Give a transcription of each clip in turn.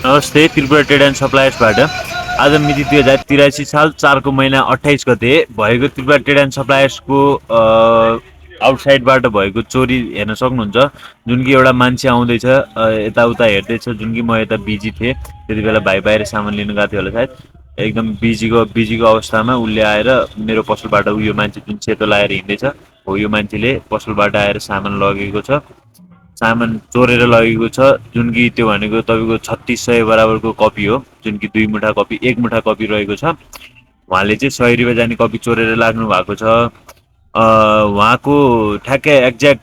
नमस्ते, Tripura trade and सप्लायर्सबाट आज मिति 2083 साल 4 को महिना 28 गते भएको त्रिपुरा ट्रेड एन्ड सप्लायर्सको आउटसाइडबाट भएको चोरी हेर्न सक्नुहुन्छ। जुन कि एउटा मान्छे आउँदैछ, यताउता हेर्दैछ। जुन कि म यता बिजी थिएँ त्यति बेला भाइ बाहिर सामान लिनु गएको थियो होला सायद। एकदम बिजीको अवस्थामा उसले आएर मेरो पसलबाट यो मान्छे जुन सेतो लगाएर हिँड्दैछ हो, यो मान्छेले पसलबाट आएर सामान लगेको छ। सामान चोरेर लगेको छ। जुन कि त्यो भनेको तपाईँको 3600 बराबरको कपी हो। जुन कि 2 मुठा कपी 1 मुठा कपी रहेको छ। उहाँले चाहिँ 100 रुपियाँ जाने कपी चोरेर लाग्नु भएको छ। उहाँको ठ्याक्कै एक्ज्याक्ट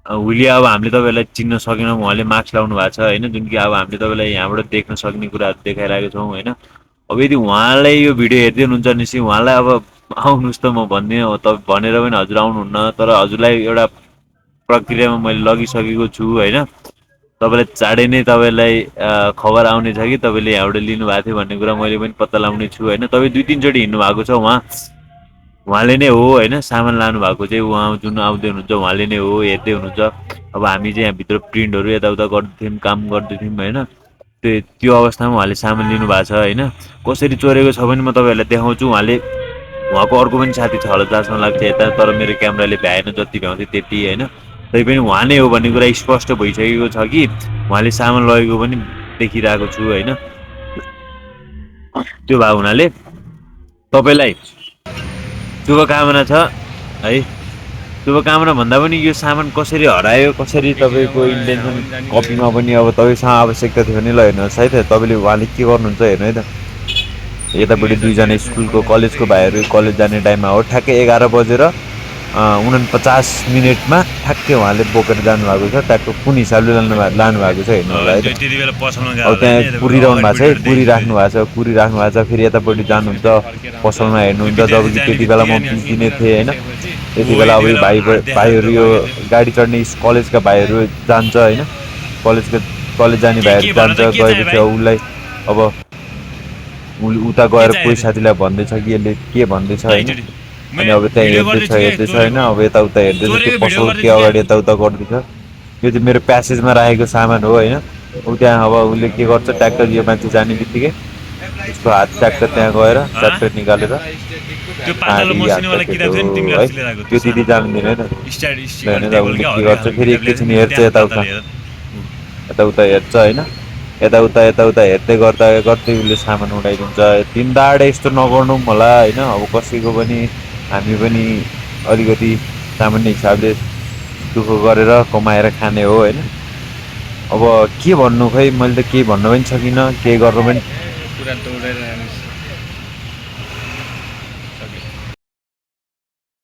हुलिया अब हामीले तपाईँलाई चिन्न सकेनौँ। उहाँले मास्क लाउनु भएको छ होइन। जुन कि अब हामीले तपाईँलाई यहाँबाट देख्न सक्ने कुराहरू देखाइरहेको छौँ होइन। अब यदि उहाँलाई यो भिडियो हेर्दै हुनुहुन्छ भनेपछि उहाँलाई अब आउनुहोस् त, म भन्दिनँ तपाईँ भनेर पनि हजुर आउनुहुन्न। तर हजुरलाई एउटा प्रक्रियामा मैले लगिसकेको छु होइन। तपाईँलाई चाँडै नै तपाईँलाई खबर आउनेछ कि तपाईँले यहाँबाट लिनुभएको थियो भन्ने कुरा मैले पनि पत्ता लगाउने छु होइन। तपाईँ 2-3 चोटि हिँड्नु भएको छ उहाँले नै हो होइन। सामान लानु भएको चाहिँ उहाँ जुन आउँदै हुनुहुन्छ उहाँले नै हो, हेर्दै हुनुहुन्छ। अब हामी चाहिँ यहाँभित्र प्रिन्टहरू यताउता गर्दैथ्यौँ, काम गर्दैथ्यौँ होइन। त्यो अवस्थामा उहाँले सामान लिनुभएको छ होइन। कसरी चोरेको छ भने म तपाईँहरूलाई देखाउँछु। उहाँको अर्को पनि साथी छ होला जहाँसम्म लाग्छ यता, तर मेरो क्यामेराले भ्याएन, जति भ्याउँथ्यो त्यति होइन। तैपनि उहाँ नै हो भन्ने कुरा स्पष्ट भइसकेको छ कि उहाँले सामान लगेको पनि देखिरहेको छु होइन। त्यो भएको हुनाले तपाईँलाई शुभकामना छ है। शुभकामना भन्दा पनि यो सामान कसरी हरायो, कसरी तपाईँको इन्टेन्सन कपीमा पनि अब तपाईँसँग आवश्यकता थियो भने ल हेर्नुहोस् है त। तपाईँले उहाँले के गर्नुहुन्छ हेर्नु है त। यतापट्टि 2जना स्कुलको कलेजको भाइहरू कलेज जाने टाइममा हो, ठ्याक्कै 11 बजेर 49 मिनटमा ठ्याक्कै उहाँले बोकेर जानुभएको छ। ट्याक्कै कुन हिसाबले लानु भएको छ हेर्नु होला है त। अब त्यहाँ कुरिरहनु भएको छ है, कुरिराख्नु भएको छ। फेरि यतापट्टि जानुहुन्छ पसलमा हेर्नुहुन्छ। जब कि त्यति बेला म बिजी नै थिएँ होइन। त्यति बेला अब यो भाइहरू यो गाडी चढ्ने कलेजका भाइहरू जान्छ होइन। कलेज जाने भाइहरू जान्छ। गएपछि उसलाई अब उता गएर कोही साथीलाई भन्दैछ कि यसले के भन्दैछ होइन। अनि अब त्यहाँ हेर्दैछ होइन। अब यताउता हेर्दैछ, त्यो पसलकै अगाडि यताउता गर्दैछ। यो चाहिँ मेरो प्यासेजमा राखेको सामान हो होइन। ऊ त्यहाँ अब उसले के गर्छ, ट्र्याक्टर यो मान्छे जाने बित्तिकै उसको हात ट्र्याक्टर त्यहाँ गएर ट्र्याक्टर निकालेर त्यो दिदी जान्दिनँ होइन। उसले के गर्छ, फेरि एकैछिन हेर्छ यताउता हेर्छ होइन। यताउता हेर्दै गर्दै उसले सामान उठाइदिन्छ। दिनदाडे यस्तो नगर्नु होला होइन। अब कसैको पनि हामी पनि अलिकति सामान्य हिसाबले दुःख गरेर कमाएर खाने हो होइन। अब के भन्नु, खै मैले त केही भन्न पनि सकिनँ, केही गर्नु पनि